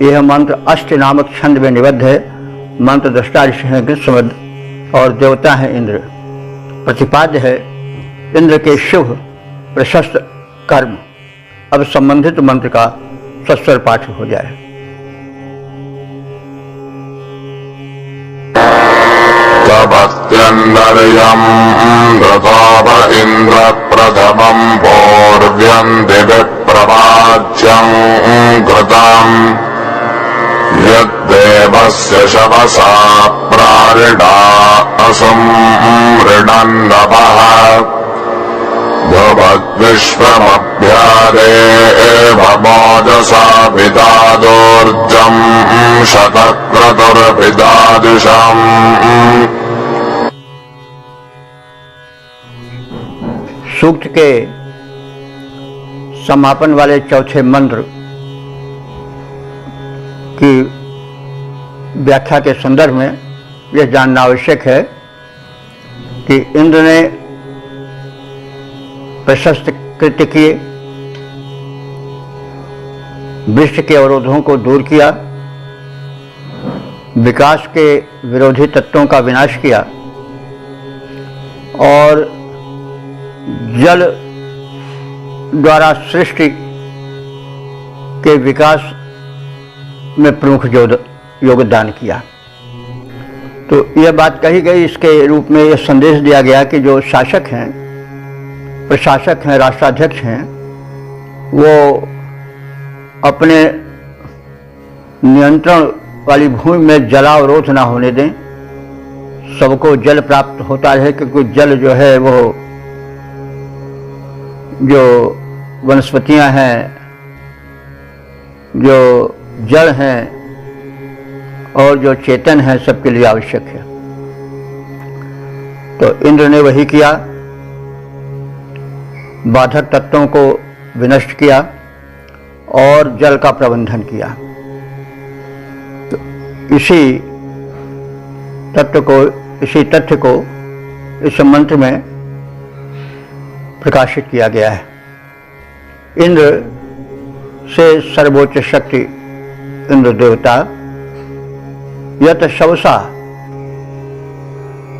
Speaker 1: यह मंत्र अष्ट नामक छंद में निबद्ध है। मंत्र दृष्टा ऋषि हैं ग्रीष्मवद और देवता हैं इंद्र। प्रतिपाद्य है इंद्र के शुभ प्रशस्त कर्म। अब संबंधित मंत्र का सस्वर पाठ हो जाए।
Speaker 2: तपत्यन्दर्यम् प्रताप इंद्र प्रथमं पौर्व्यं दिव्यप्रवाच्यं कृतम् यद्देवस्य शवसा प्रारिणा असंमृडन्नभः भवद्विश्वमभ्यादेवमोजसा विदादोर्जं शतक्रतुर्विदादिशम्
Speaker 1: सूक्त के समापन वाले चौथे मंत्र की व्याख्या के संदर्भ में यह जानना आवश्यक है कि इंद्र ने प्रशस्त कृत्य किए, वृक्ष के अवरोधों को दूर किया, विकास के विरोधी तत्वों का विनाश किया और जल द्वारा सृष्टि के विकास में प्रमुख योगदान किया। तो यह बात कही गई, इसके रूप में यह संदेश दिया गया कि जो शासक हैं, प्रशासक हैं, राष्ट्राध्यक्ष हैं, वो अपने नियंत्रण वाली भूमि में जलावरोध ना होने दें, सबको जल प्राप्त होता रहे, क्योंकि जल जो है वो जो वनस्पतियां हैं, जो जड़ हैं और जो चेतन है, सबके लिए आवश्यक है। तो इंद्र ने वही किया, बाधक तत्वों को विनष्ट किया और जल का प्रबंधन किया। तो इसी तथ्य को इस मंत्र में प्रकाशित किया गया है। इंद्र से सर्वोच्च शक्ति इंद्र देवता, यत शवसा,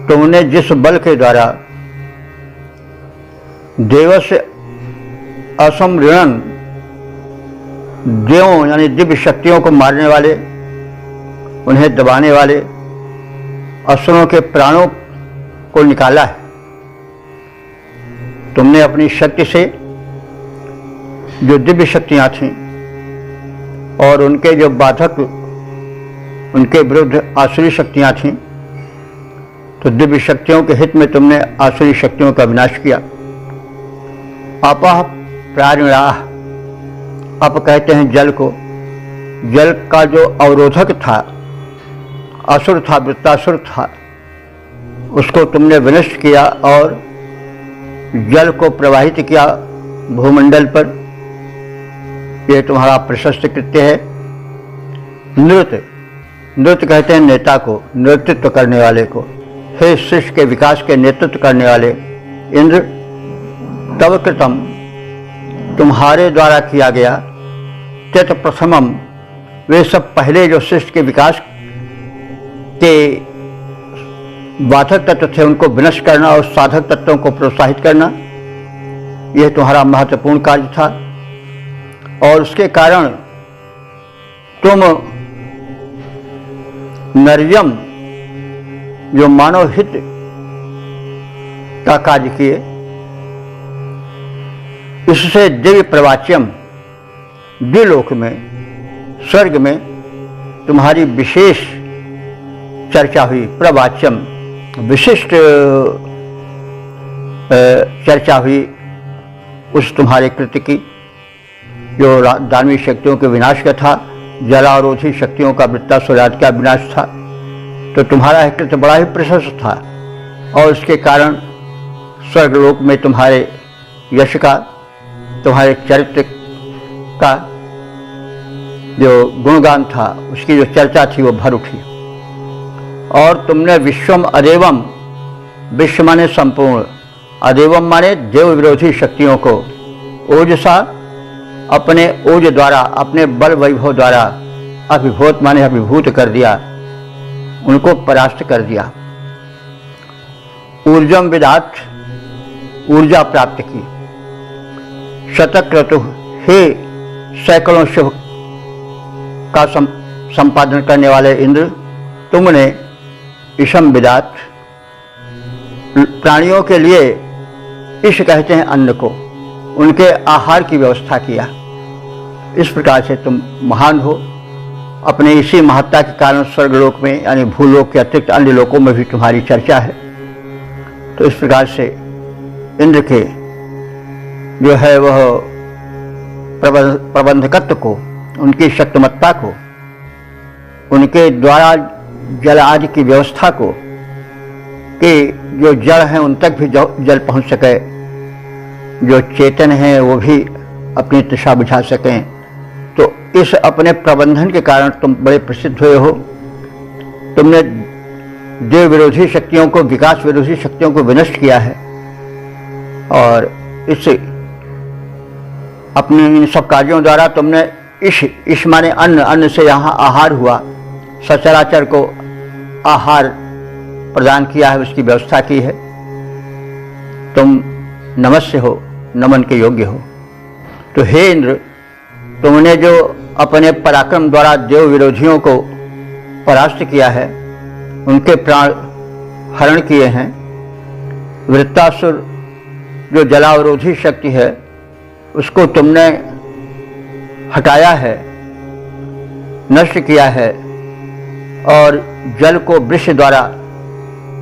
Speaker 1: तुमने जिस बल के द्वारा देवस्य असमृणन, देवों यानी दिव्य शक्तियों को मारने वाले, उन्हें दबाने वाले असुरों के प्राणों को निकाला है। तुमने अपनी शक्ति से जो दिव्य शक्तियां थीं और उनके जो बाधक, उनके विरुद्ध आसुरी शक्तियां थीं, तो दिव्य शक्तियों के हित में तुमने आसुरी शक्तियों का विनाश किया। अपह प्राणिणाः, अप कहते हैं जल को। जल का जो अवरोधक था, असुर था, वृत्तासुर था, उसको तुमने विनष्ट किया और जल को प्रवाहित किया भूमंडल पर। यह तुम्हारा प्रशस्त कृत्य है। नृत्य कहते हैं नेता को, नेतृत्व करने वाले को। हे सृष्टि के विकास के नेतृत्व करने वाले इंद्र, तव कृतम, तुम्हारे द्वारा किया गया, त्यत प्रथमम, वे सब पहले जो सृष्टि के विकास के बाधक तत्व थे उनको विनष्ट करना और साधक तत्वों को प्रोत्साहित करना, यह तुम्हारा महत्वपूर्ण कार्य था। और उसके कारण तुम नरयम, जो मानव हित का कार्य किए, इससे दिव्य प्रवाच्यम, द्विलोक में, स्वर्ग में तुम्हारी विशेष चर्चा हुई। प्रवाच्यम, विशिष्ट चर्चा हुई उस तुम्हारे कृत्य की, जो दानवी शक्तियों के विनाश का था, जलावरोधी शक्तियों का, वृत्तासुरादि का विनाश था। तो तुम्हारा कृत्य बड़ा ही प्रशस्त था और इसके कारण स्वर्गलोक में तुम्हारे यश का, तुम्हारे चरित्र का जो गुणगान था, उसकी जो चर्चा थी वो भर उठी। और तुमने विश्वम अदेवम, विश्व माने संपूर्ण, अदेवम माने देव विरोधी शक्तियों को, ओजसा, अपने ओज द्वारा, अपने बल वैभव द्वारा, अभिभूत माने अभिभूत कर दिया, उनको परास्त कर दिया। ऊर्जम विदात, ऊर्जा प्राप्त की। शतक्रतु, हे सैकड़ों शुभ का संपादन करने वाले इंद्र, तुमने इशम विदात, प्राणियों के लिए, इश कहते हैं अन्न को, उनके आहार की व्यवस्था किया। इस प्रकार से तुम महान हो। अपने इसी महत्ता के कारण स्वर्गलोक में यानी भूलोक के अतिरिक्त अन्य लोकों में भी तुम्हारी चर्चा है। तो इस प्रकार से इंद्र के जो है वह प्रबंधकत्व को, उनकी शक्तिमत्ता को, उनके द्वारा जल आदि की व्यवस्था को, कि जो जड़ हैं उन तक भी जल पहुंच सके, जो चेतन हैं वो भी अपनी तृषा बुझा सकें। तो इस अपने प्रबंधन के कारण तुम बड़े प्रसिद्ध हुए हो। तुमने देव विरोधी शक्तियों को, विकास विरोधी शक्तियों को विनष्ट किया है और इससे अपने इन सब कार्यों द्वारा तुमने इस माने अन्न, अन्न से यहाँ आहार हुआ, सचराचर को आहार प्रदान किया है, उसकी व्यवस्था की है। तुम नमस्य हो, नमन के योग्य हो। तो हे इंद्र, तुमने जो अपने पराक्रम द्वारा देव विरोधियों को परास्त किया है, उनके प्राण हरण किए हैं। वृत्तासुर जो जलावरोधी शक्ति है उसको तुमने हटाया है, नष्ट किया है और जल को वृक्ष द्वारा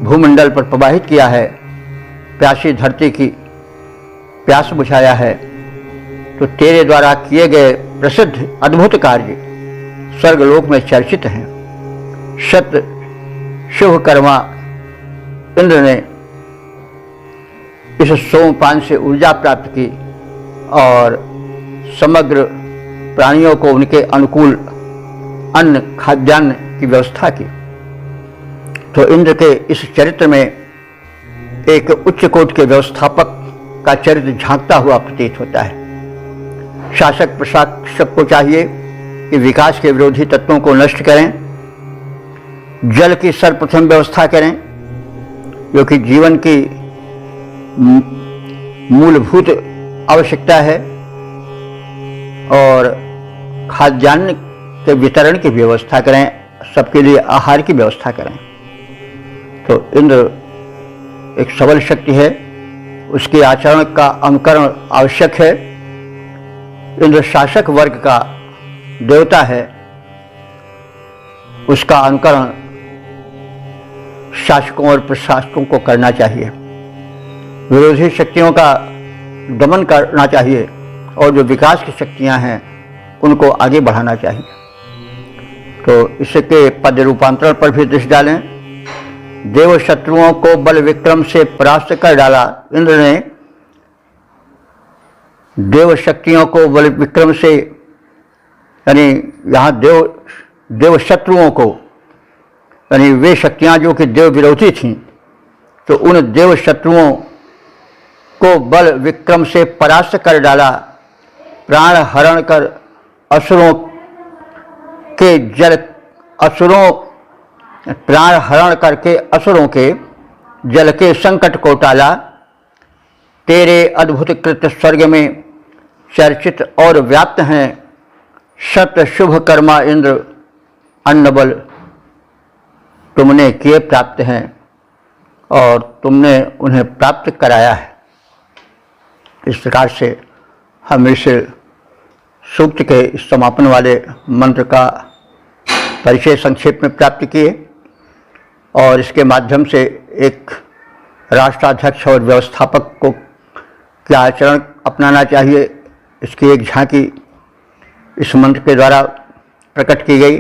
Speaker 1: भूमंडल पर प्रवाहित किया है, प्यासी धरती की प्यास बुझाया है। तो तेरे द्वारा किए गए प्रसिद्ध अद्भुत कार्य स्वर्गलोक में चर्चित हैं। शत शुभ कर्मा इंद्र ने इस सोमपान से ऊर्जा प्राप्त की और समग्र प्राणियों को उनके अनुकूल अन्न खाद्यान्न की व्यवस्था की। तो इंद्र के इस चरित्र में एक उच्च कोटि के व्यवस्थापक का चरित्र झांकता हुआ प्रतीत होता है। शासक प्रशासक को चाहिए कि विकास के विरोधी तत्वों को नष्ट करें, जल की सर्वप्रथम व्यवस्था करें जो कि जीवन की मूलभूत आवश्यकता है, और खाद्यान्न के वितरण की व्यवस्था करें, सबके लिए आहार की व्यवस्था करें। तो इंद्र एक सबल शक्ति है, उसके आचरण का अनुकरण आवश्यक है। इंद्र शासक वर्ग का देवता है, उसका अनुकरण शासकों और प्रशासकों को करना चाहिए। विरोधी शक्तियों का दमन करना चाहिए और जो विकास की शक्तियां हैं उनको आगे बढ़ाना चाहिए। तो इसके पद रूपांतरण पर भी दृष्टि डालें। देव शत्रुओं को बल विक्रम से परास्त कर डाला। इंद्र ने देव शक्तियों को बल विक्रम से, यानी यहाँ देव शत्रुओं को, यानी वे शक्तियाँ जो कि देव विरोधी थीं, तो उन देव शत्रुओं को बल विक्रम से परास्त कर डाला। प्राण हरण कर असुरों के प्राण हरण करके असुरों के जल के संकट को टाला। तेरे अद्भुत कृत्य स्वर्ग में चर्चित और व्याप्त हैं। शत शुभ कर्मा इंद्र अन्न बल तुमने किए प्राप्त हैं और तुमने उन्हें प्राप्त कराया है। इस प्रकार से हम इस सूक्त के इस समापन वाले मंत्र का परिचय संक्षेप में प्राप्त किए और इसके माध्यम से एक राष्ट्राध्यक्ष और व्यवस्थापक को क्या आचरण अपनाना चाहिए, इसकी एक झांकी इस मंत्र के द्वारा प्रकट की गई।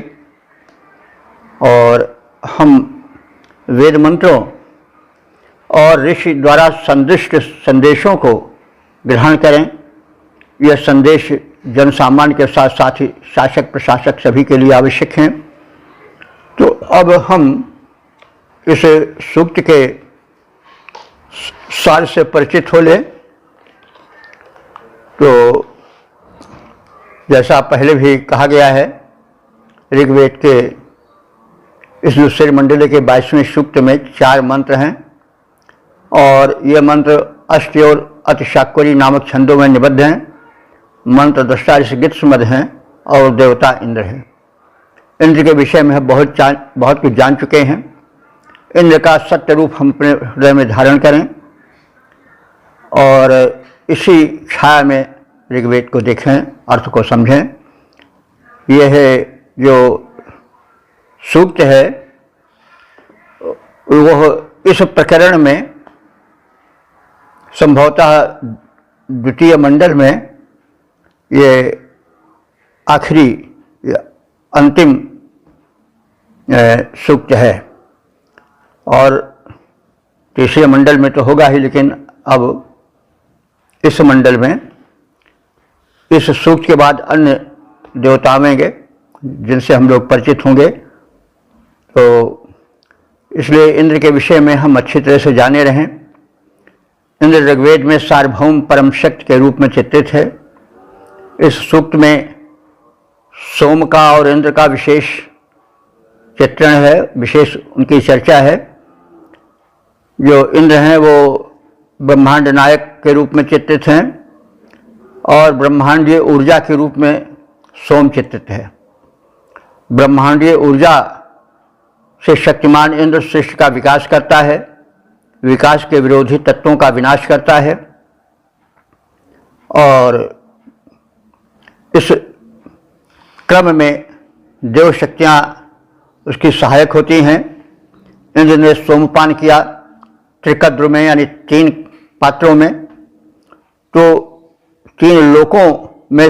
Speaker 1: और हम वेद मंत्रों और ऋषि द्वारा संदिष्ट संदेशों को ग्रहण करें। यह संदेश जनसामान्य के साथ साथ ही शासक प्रशासक सभी के लिए आवश्यक हैं। तो अब हम इस सूक्त के सार से परिचित हो लें। तो जैसा पहले भी कहा गया है, ऋग्वेद के इस दूसरे मंडले के 22वें सूक्त में 4 मंत्र हैं और ये मंत्र अष्ट और अतिशाक्वरी नामक छंदों में निबद्ध हैं। मंत्र दृष्टा गीत सुमद हैं और देवता इंद्र है। इंद्र के विषय में बहुत कुछ जान चुके हैं। इंद्र का सत्य रूप हम अपने हृदय में धारण करें और इसी छाया में ऋग्वेद को देखें, अर्थ को समझें। यह है जो सूक्त है वह इस प्रकरण में संभवतः द्वितीय मंडल में ये आखिरी अंतिम सूक्त है और तीसरे मंडल में तो होगा ही, लेकिन अब इस मंडल में इस सूक्त के बाद अन्य देवता आएंगे जिनसे हम लोग परिचित होंगे। तो इसलिए इंद्र के विषय में हम अच्छी तरह से जाने रहें। इंद्र ऋग्वेद में सार्वभौम परम शक्ति के रूप में चित्रित है। इस सूक्त में सोम का और इंद्र का विशेष चित्रण है, विशेष उनकी चर्चा है। जो इंद्र हैं वो ब्रह्मांड नायक के रूप में चित्रित हैं और ब्रह्मांडीय ऊर्जा के रूप में सोम चित्रित है। ब्रह्मांडीय ऊर्जा से शक्तिमान इंद्र सृष्टि का विकास करता है, विकास के विरोधी तत्वों का विनाश करता है और इस क्रम में देव शक्तियाँ उसकी सहायक होती हैं। इंद्र ने सोमपान किया त्रिकद्र में, यानी 3 पात्रों में। तो 3 लोकों में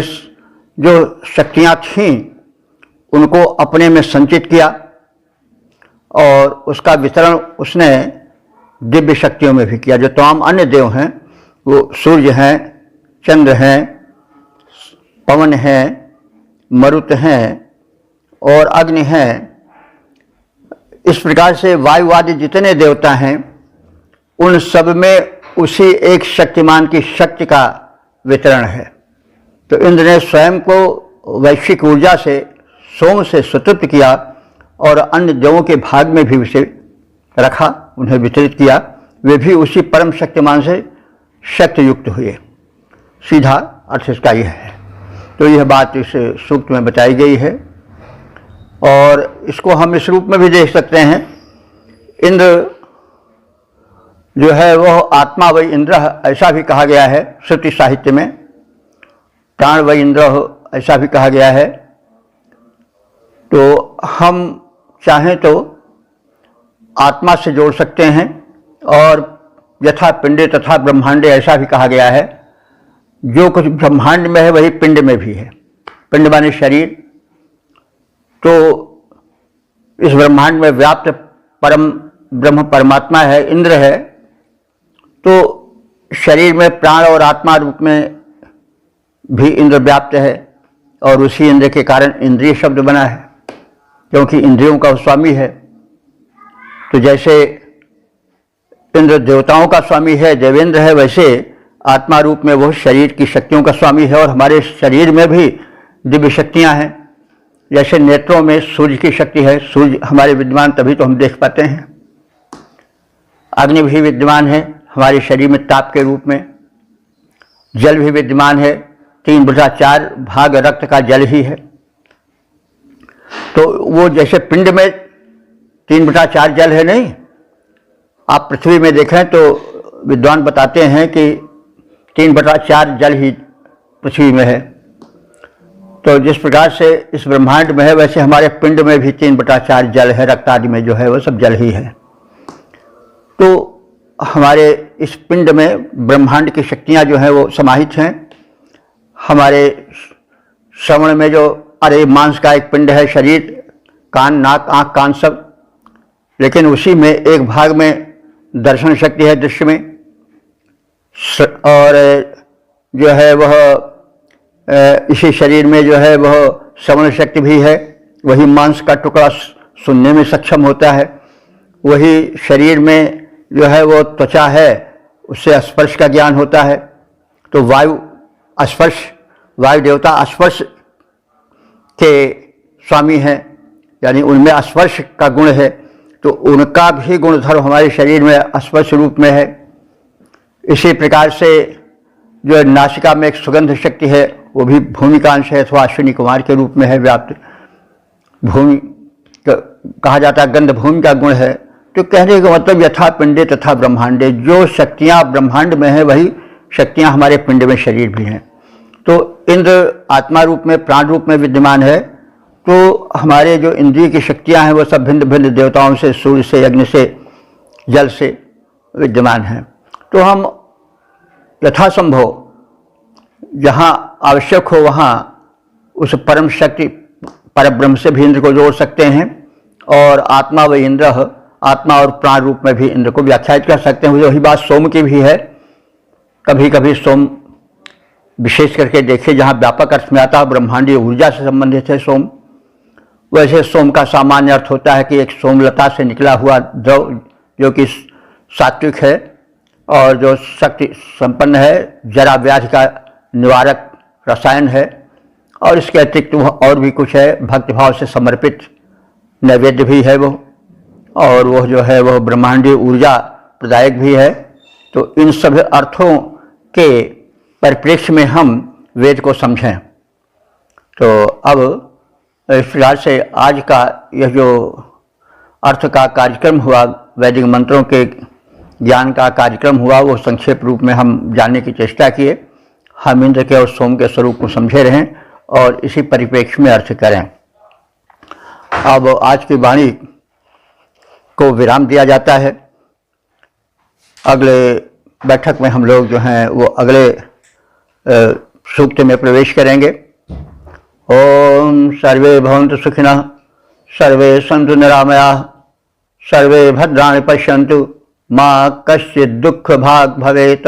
Speaker 1: जो शक्तियाँ थीं उनको अपने में संचित किया और उसका वितरण उसने दिव्य शक्तियों में भी किया। जो तमाम अन्य देव हैं वो सूर्य हैं, चंद्र हैं, पवन हैं, मरुत हैं और अग्नि हैं। इस प्रकार से वायुवादी जितने देवता हैं उन सब में उसी एक शक्तिमान की शक्ति का वितरण है। तो इंद्र ने स्वयं को वैश्विक ऊर्जा से सोम से स्वतंत्र किया और अन्य देवों के भाग में भी उसे रखा, उन्हें वितरित किया। वे भी उसी परम शक्तिमान से शक्ति युक्त हुए। सीधा अर्थ इसका यह है। तो यह बात इस सूक्त में बताई गई है और इसको हम इस रूप में भी देख सकते हैं। इंद्र जो है वह आत्मा वही इंद्र ऐसा भी कहा गया है श्रुति साहित्य में। प्राण वही इंद्र ऐसा भी कहा गया है। तो हम चाहें तो आत्मा से जोड़ सकते हैं और यथा पिंडे तथा ब्रह्मांडे ऐसा भी कहा गया है। जो कुछ ब्रह्मांड में है वही पिंड में भी है। पिंड माने शरीर। तो इस ब्रह्मांड में व्याप्त परम ब्रह्म परमात्मा है, इंद्र है। तो शरीर में प्राण और आत्मा रूप में भी इंद्र व्याप्त है और उसी इंद्र के कारण इंद्रिय शब्द बना है, क्योंकि इंद्रियों का स्वामी है। तो जैसे इंद्र देवताओं का स्वामी है, देवेंद्र है, वैसे आत्मा रूप में वो शरीर की शक्तियों का स्वामी है। और हमारे शरीर में भी दिव्य शक्तियां हैं। जैसे नेत्रों में सूर्य की शक्ति है, सूर्य हमारे विद्यमान तभी तो हम देख पाते हैं। अग्नि भी विद्यमान है हमारे शरीर में ताप के रूप में। जल भी विद्यमान है, 3/4 भाग रक्त का जल ही है। तो वो जैसे पिंड में 3/4 जल है, नहीं, आप पृथ्वी में देखें तो विद्वान बताते हैं कि 3/4 जल ही पृथ्वी में है। तो जिस प्रकार से इस ब्रह्मांड में है वैसे हमारे पिंड में भी 3/4 जल है, रक्त आदि में जो है वो सब जल ही है। तो हमारे इस पिंड में ब्रह्मांड की शक्तियाँ जो हैं वो समाहित हैं। हमारे श्रवण में जो मांस का एक पिंड है, शरीर, कान, नाक, आँख, कान सब, लेकिन उसी में एक भाग में दर्शन शक्ति है, दृश्य में, और जो है वह इसी शरीर में जो है वह श्रवण शक्ति भी है। वही मांस का टुकड़ा सुनने में सक्षम होता है। वही शरीर में जो है वो त्वचा है, उससे स्पर्श का ज्ञान होता है। तो वायु स्पर्श, वायु देवता स्पर्श के स्वामी हैं, यानी उनमें स्पर्श का गुण है। तो उनका भी गुणधर्म हमारे शरीर में स्पर्श रूप में है। इसी प्रकार से जो नासिका में एक सुगंध शक्ति है वो भी भूमि का अंश है अथवा अश्विनी कुमार के रूप में है व्याप्त। भूमि कहा जाता है, गंध भूमि का गुण है। तो कहने का मतलब यथा पिंडे तथा ब्रह्मांडे, जो शक्तियाँ ब्रह्मांड में है वही शक्तियाँ हमारे पिंड में शरीर भी हैं। तो इंद्र आत्मा रूप में, प्राण रूप में विद्यमान है। तो हमारे जो इंद्रिय की शक्तियाँ हैं वो सब भिन्न भिन्न देवताओं से, सूर्य से, अग्नि से, जल से विद्यमान हैं। तो हम यथासंभव जहाँ आवश्यक हो वहाँ उस परम शक्ति परब्रह्म से भी इंद्र को जोड़ सकते हैं और आत्मा व इंद्र, आत्मा और प्राण रूप में भी इंद्र को व्याख्यायित कर सकते हैं। वही बात सोम की भी है। कभी कभी सोम विशेष करके देखिए जहाँ व्यापक अर्थ में आता है ब्रह्मांडीय ऊर्जा से संबंधित है सोम, वैसे सोम का सामान्य अर्थ होता है कि एक सोमलता से निकला हुआ द्रव जो कि सात्विक है और जो शक्ति संपन्न है, जरा व्याधि का निवारक रसायन है, और इसके अतिरिक्त और भी कुछ है, भक्तिभाव से समर्पित नैवेद्य भी है वो, और वह जो है वह ब्रह्मांडीय ऊर्जा प्रदायक भी है। तो इन सभी अर्थों के परिप्रेक्ष्य में हम वेद को समझें। तो अब इस प्रकार से आज का यह जो अर्थ का कार्यक्रम हुआ, वैदिक मंत्रों के ज्ञान का कार्यक्रम हुआ, वो संक्षेप रूप में हम जानने की चेष्टा किए। हम इंद्र के और सोम के स्वरूप को समझे रहें और इसी परिप्रेक्ष्य में अर्थ करें। अब आज की वाणी को विराम दिया जाता है। अगले बैठक में हम लोग जो हैं वो अगले सूक्त में प्रवेश करेंगे। ओम सर्वे भवन्तु सुखिनः, सर्वे सन्तु निरामयाः, सर्वे भद्राणि पश्यन्तु, मा कश्चित् दुःख भाग् भवेत्।